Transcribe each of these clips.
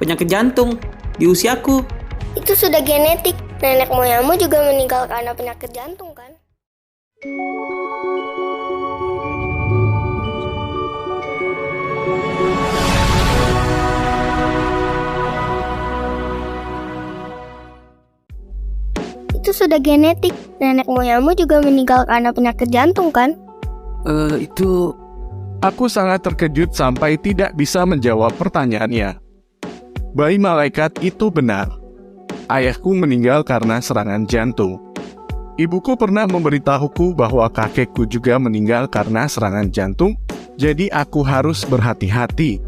penyakit jantung di usiaku. Itu sudah genetik. Nenek moyangmu juga meninggal karena penyakit jantung kan? Itu sudah genetik. Nenek moyangmu juga meninggal karena penyakit jantung kan? Itu... Aku sangat terkejut sampai tidak bisa menjawab pertanyaannya. Bayi malaikat itu benar. Ayahku meninggal karena serangan jantung. Ibuku pernah memberitahuku bahwa kakekku juga meninggal karena serangan jantung, jadi aku harus berhati-hati.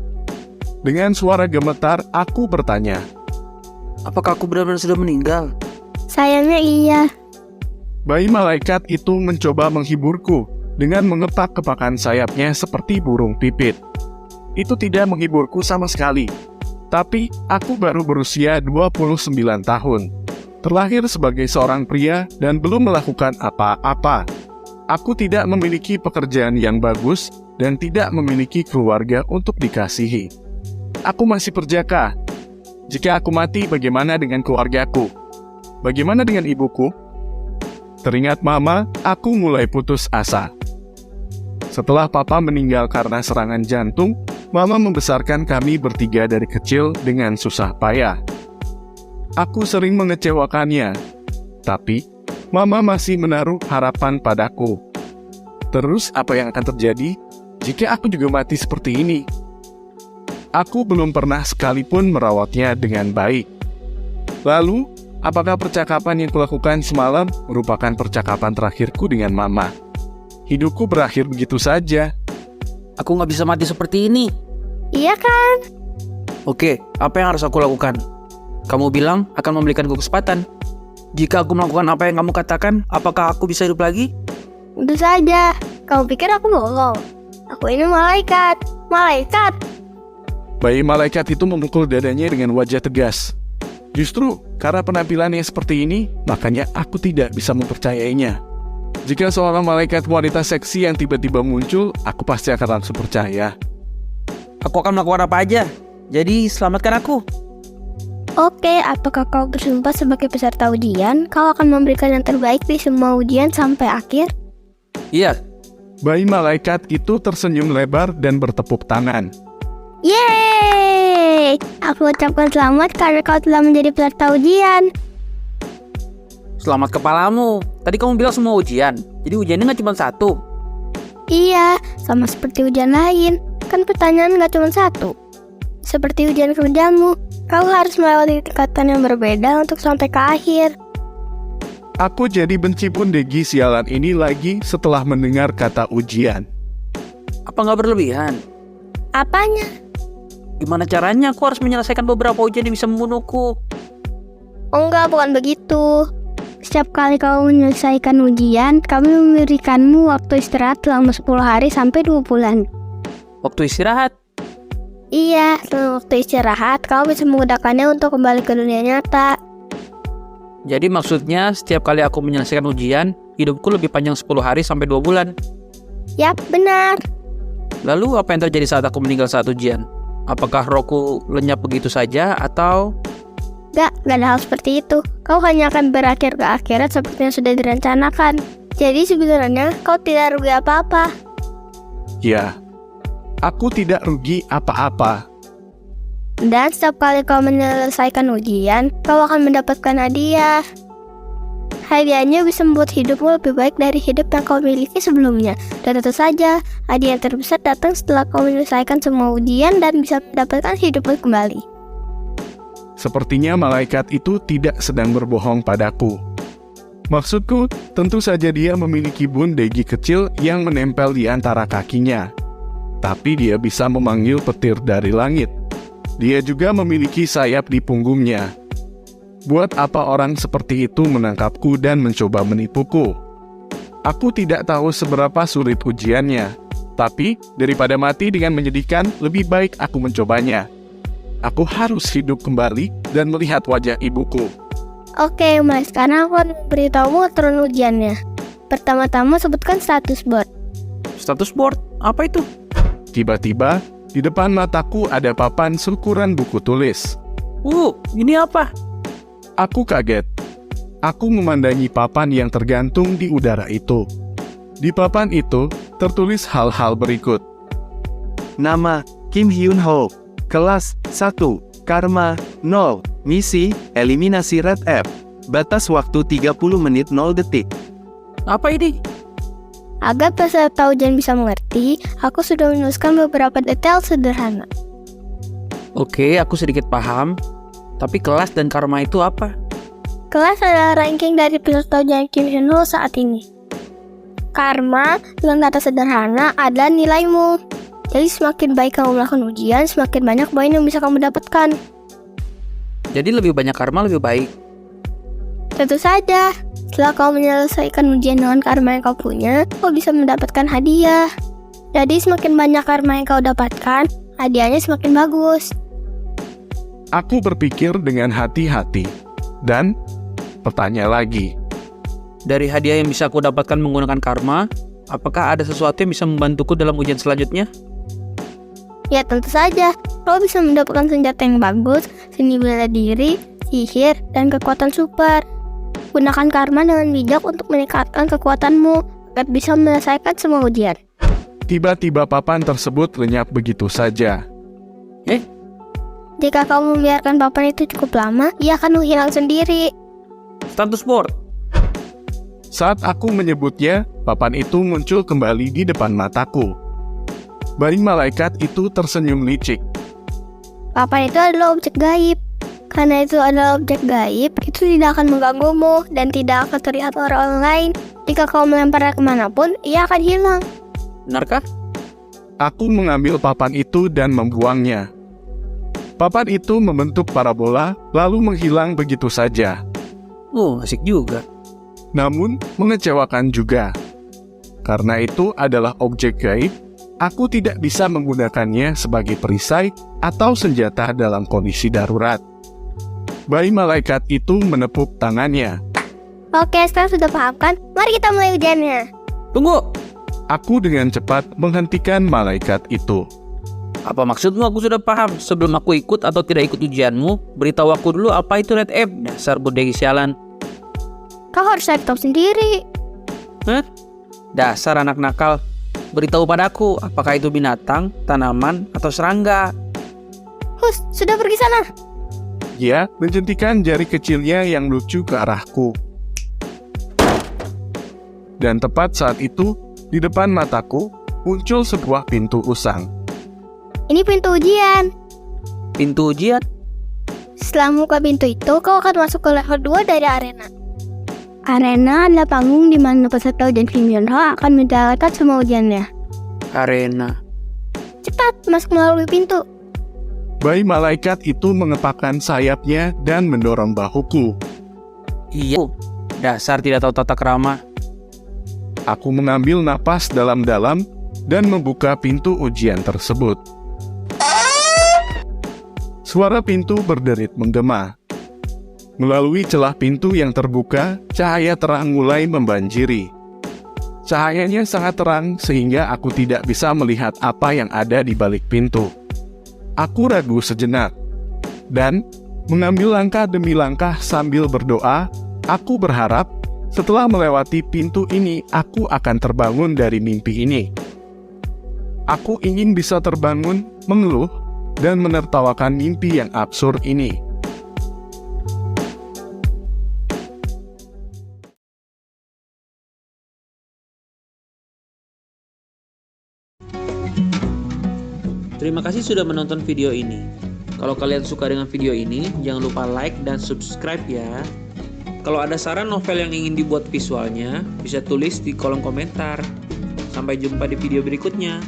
Dengan suara gemetar, aku bertanya, Apakah aku benar-benar sudah meninggal? Sayangnya iya. bayi malaikat itu mencoba menghiburku dengan mengepak-kepakan sayapnya seperti burung pipit. Itu tidak menghiburku sama sekali. Tapi aku baru berusia 29 tahun. Terlahir sebagai seorang pria dan belum melakukan apa-apa. Aku tidak memiliki pekerjaan yang bagus dan tidak memiliki keluarga untuk dikasihi. Aku masih perjaka. Jika aku mati, bagaimana dengan keluargaku? Bagaimana dengan ibuku? Teringat mama, aku mulai putus asa. Setelah papa meninggal karena serangan jantung, mama membesarkan kami bertiga dari kecil dengan susah payah. Aku sering mengecewakannya, tapi mama masih menaruh harapan padaku. Terus apa yang akan terjadi jika aku juga mati seperti ini? Aku belum pernah sekalipun merawatnya dengan baik. Lalu, apakah percakapan yang kulakukan semalam merupakan percakapan terakhirku dengan mama? Hidupku berakhir begitu saja. Aku nggak bisa mati seperti ini. Iya kan? Oke, apa yang harus aku lakukan? Kamu bilang akan memberikanku kesempatan. Jika aku melakukan apa yang kamu katakan, apakah aku bisa hidup lagi? Tentu saja. Kamu pikir aku bohong? Aku ini malaikat. Malaikat. Bayi malaikat itu memukul dadanya dengan wajah tegas. Justru karena penampilannya seperti ini, makanya aku tidak bisa mempercayainya. Jika seorang malaikat wanita seksi yang tiba-tiba muncul, aku pasti akan langsung percaya. Aku akan melakukan apa aja. Jadi selamatkan aku. Oke, apakah kau bersumpah sebagai peserta ujian? Kau akan memberikan yang terbaik di semua ujian sampai akhir? Iya, Bayi malaikat itu tersenyum lebar dan bertepuk tangan. Yeay! Aku ucapkan selamat karena kau telah menjadi peserta ujian. selamat kepalamu. Tadi kamu bilang semua ujian. Jadi ujiannya nggak cuma satu. Iya, sama seperti ujian lain. Kan pertanyaan nggak cuma satu. Seperti ujian kerjamu, kau harus melewati tingkatan yang berbeda untuk sampai ke akhir. Aku jadi benci Bundegi sialan ini lagi setelah mendengar kata ujian. Apa nggak berlebihan? Apanya? Gimana caranya aku harus menyelesaikan beberapa ujian yang bisa membunuhku? Oh enggak, bukan begitu. Setiap kali kau menyelesaikan ujian, kami memberikanmu waktu istirahat selama 10 hari sampai 2 bulan. Waktu istirahat? Iya, selama waktu istirahat, kau bisa menggunakannya untuk kembali ke dunia nyata. Jadi maksudnya setiap kali aku menyelesaikan ujian, hidupku lebih panjang 10 hari sampai 2 bulan. Yap, benar. Lalu apa yang terjadi saat aku meninggal saat ujian? Apakah rohku lenyap begitu saja atau... Gak ada hal seperti itu. Kau hanya akan berakhir ke akhirat seperti yang sudah direncanakan. Jadi sebenarnya kau tidak rugi apa-apa. Ya, aku tidak rugi apa-apa. Dan setiap kali kau menyelesaikan ujian, kau akan mendapatkan hadiah. Hadiahnya bisa membuat hidupmu lebih baik dari hidup yang kau miliki sebelumnya. Dan tentu saja, hadiah terbesar datang setelah kau menyelesaikan semua ujian dan bisa mendapatkan hidupmu kembali. Sepertinya malaikat itu tidak sedang berbohong padaku. Maksudku, tentu saja dia memiliki Bundegi kecil yang menempel di antara kakinya. Tapi dia bisa memanggil petir dari langit. Dia juga memiliki sayap di punggungnya. Buat apa orang seperti itu menangkapku dan mencoba menipuku? Aku tidak tahu seberapa sulit ujiannya. Tapi, daripada mati dengan menyedihkan, lebih baik aku mencobanya. Aku harus hidup kembali dan melihat wajah ibuku. Oke, mulai sekarang aku akan memberitahumu aturan ujiannya. Pertama-tama sebutkan status board. Status board? Apa itu? Tiba-tiba, di depan mataku ada papan seukuran buku tulis. Ini apa? Aku kaget. Aku memandangi papan yang tergantung di udara itu. Di papan itu tertulis hal-hal berikut. Nama, Kim Hyun Ho. Kelas 1, Karma 0. Misi, eliminasi Red F. Batas waktu 30 menit 0 detik. Apa ini? Agar peserta ujian bisa mengerti, aku sudah menuliskan beberapa detail sederhana. Oke, aku sedikit paham. Tapi kelas dan karma itu apa? Kelas adalah ranking dari peserta ujian Kim Hyun Ho saat ini. Karma dengan kata sederhana adalah nilaimu. Jadi semakin baik kamu melakukan ujian, semakin banyak poin yang bisa kamu dapatkan. Jadi lebih banyak karma lebih baik. Tentu saja, setelah kau menyelesaikan ujian dengan karma yang kau punya, kau bisa mendapatkan hadiah. Jadi semakin banyak karma yang kau dapatkan, hadiahnya semakin bagus. Aku berpikir dengan hati-hati. Dan bertanya lagi. Dari hadiah yang bisa aku dapatkan menggunakan karma, apakah ada sesuatu yang bisa membantuku dalam ujian selanjutnya? Ya tentu saja, kau bisa mendapatkan senjata yang bagus, seni bela diri, sihir, dan kekuatan super. Gunakan karma dengan bijak untuk meningkatkan kekuatanmu agar bisa menyelesaikan semua ujian. Tiba-tiba papan tersebut lenyap begitu saja. Jika kau membiarkan papan itu cukup lama, ia akan menghilang sendiri. Status board. Saat aku menyebutnya, papan itu muncul kembali di depan mataku. Bayi malaikat itu tersenyum licik. Papan itu adalah objek gaib. Karena itu adalah objek gaib, itu tidak akan mengganggumu dan tidak akan terlihat orang lain. Jika kau melemparnya kemanapun, ia akan hilang. Benarkah? Aku mengambil papan itu dan membuangnya. Papan itu membentuk parabola, lalu menghilang begitu saja. Asik juga. Namun, mengecewakan juga. Karena itu adalah objek gaib, aku tidak bisa menggunakannya sebagai perisai atau senjata dalam kondisi darurat. Bayi malaikat itu menepuk tangannya. Oke, sekarang sudah paham kan? Mari kita mulai ujiannya. Tunggu. Aku dengan cepat menghentikan malaikat itu. Apa maksudmu aku sudah paham? Sebelum aku ikut atau tidak ikut ujianmu, beritahu aku dulu apa itu Red F. Dasar bodegi sialan. Kau harus cari tahu sendiri. Dasar anak nakal. Beritahu padaku, apakah itu binatang, tanaman, atau serangga? Hus, sudah pergi sana. Dia menjentikan jari kecilnya yang lucu ke arahku. Dan tepat saat itu, di depan mataku, muncul sebuah pintu usang. Ini pintu ujian. Pintu ujian? Setelah membuka pintu itu, kau akan masuk ke level 2 dari arena. Arena adalah panggung di mana peserta ujian Kim Hyun Ho akan menjalankan semua ujiannya. Arena. Cepat, masuk melalui pintu. Bayi malaikat itu mengepakkan sayapnya dan mendorong bahuku. Iya. Dasar tidak tahu tata krama. Aku mengambil napas dalam-dalam dan membuka pintu ujian tersebut. Suara pintu berderit menggema. Melalui celah pintu yang terbuka, cahaya terang mulai membanjiri. Cahayanya sangat terang sehingga aku tidak bisa melihat apa yang ada di balik pintu. Aku ragu sejenak. Dan mengambil langkah demi langkah sambil berdoa, aku berharap setelah melewati pintu ini, aku akan terbangun dari mimpi ini. Aku ingin bisa terbangun, mengeluh, dan menertawakan mimpi yang absurd ini. Terima kasih sudah menonton video ini. Kalau kalian suka dengan video ini, jangan lupa like dan subscribe ya. Kalau ada saran novel yang ingin dibuat visualnya, bisa tulis di kolom komentar. Sampai jumpa di video berikutnya.